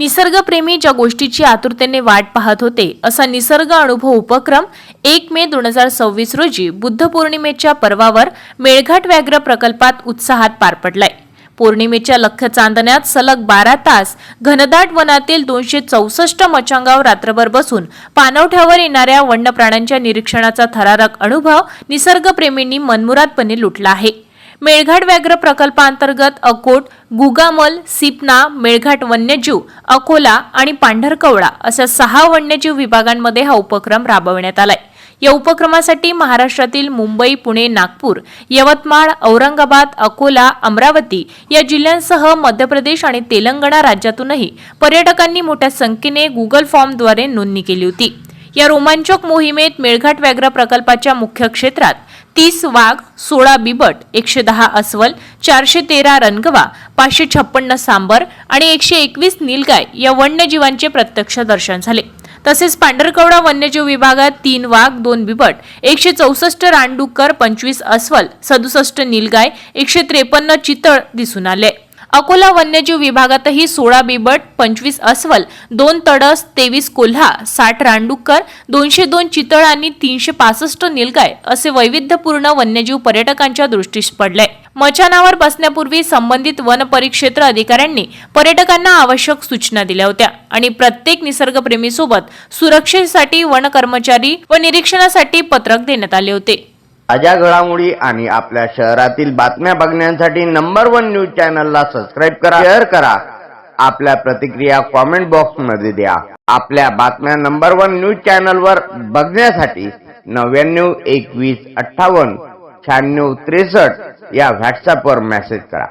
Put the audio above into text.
निसर्गप्रेमी ज्या गोष्टीची आतुरतेने वाट पाहत होते असा निसर्ग अनुभव उपक्रम 1 मे 2026 रोजी बुद्ध पौर्णिमेच्या पर्वावर मेळघाट व्याघ्र प्रकल्पात उत्साहात पार पडलाय। पौर्णिमेच्या लख्ख चांदण्यात सलग 12 तास घनदाट वनातील 264 मचांगावर रात्रभर बसून पाणवठ्यावर येणाऱ्या वन्य प्राण्यांच्या निरीक्षणाचा थरारक अनुभव निसर्गप्रेमींनी मनमुरादपणे लुटला आहे। मेळघाट व्याघ्र प्रकल्पांतर्गत अकोट, गुगामल, सिपना, मेळघाट वन्यजीव, अकोला आणि पांढरकवडा अशा 6 वन्यजीव विभागांमध्ये हा उपक्रम राबवण्यात आलाय। या उपक्रमासाठी महाराष्ट्रातील मुंबई, पुणे, नागपूर, यवतमाळ, औरंगाबाद, अकोला, अमरावती या जिल्ह्यांसह मध्य प्रदेश आणि तेलंगणा राज्यातूनही पर्यटकांनी मोठ्या संख्येने गुगल फॉर्मद्वारे नोंदणी केली होती। या रोमांचक मोहिमेत मेळघाट व्याघ्र प्रकल्पाच्या मुख्य क्षेत्रात 30 वाघ, 16 बिबट, 110 अस्वल, 413 रणगवा, 556 सांबर आणि 121 नीलगाय या वन्यजीवांचे प्रत्यक्ष दर्शन झाले। तसेच पांढरकवडा वन्यजीव विभागात 3 वाघ, 2 बिबट, 164 रानडुक्कर, 25 अस्वल, 67 नीलगाय, 153 चितळ दिसून आले। अकोला वन्यजीव विभागातही 16 बिबट, 25 अस्वल, 2 तडस, 23 कोल्हा, 60 रानडुक्कर, 202 चितळ आणि 365 नीलगाय असे वैविध्यपूर्ण वन्यजीव पर्यटकांच्या दृष्टीस पडले। मचानावर बसण्यापूर्वी संबंधित वन परिक्षेत्र अधिकाऱ्यांनी पर्यटकांना आवश्यक सूचना दिल्या होत्या आणि प्रत्येक निसर्गप्रेमीसोबत सुरक्षेसाठी वन कर्मचारी व निरीक्षणासाठी पत्रक देण्यात आले होते। ताज्या घडामोडी आणि आपल्या शहरातील बातम्या बघण्यासाठी नंबर 1 न्यूज चॅनलला सबस्क्राइब करा, शेअर करा, आपल्या प्रतिक्रिया कमेंट बॉक्स मध्ये द्या। आपल्या बातम्या नंबर 1 न्यूज चॅनलवर बघण्यासाठी 99 21 58 96 63 या व्हॉट्सअपवर मेसेज करा।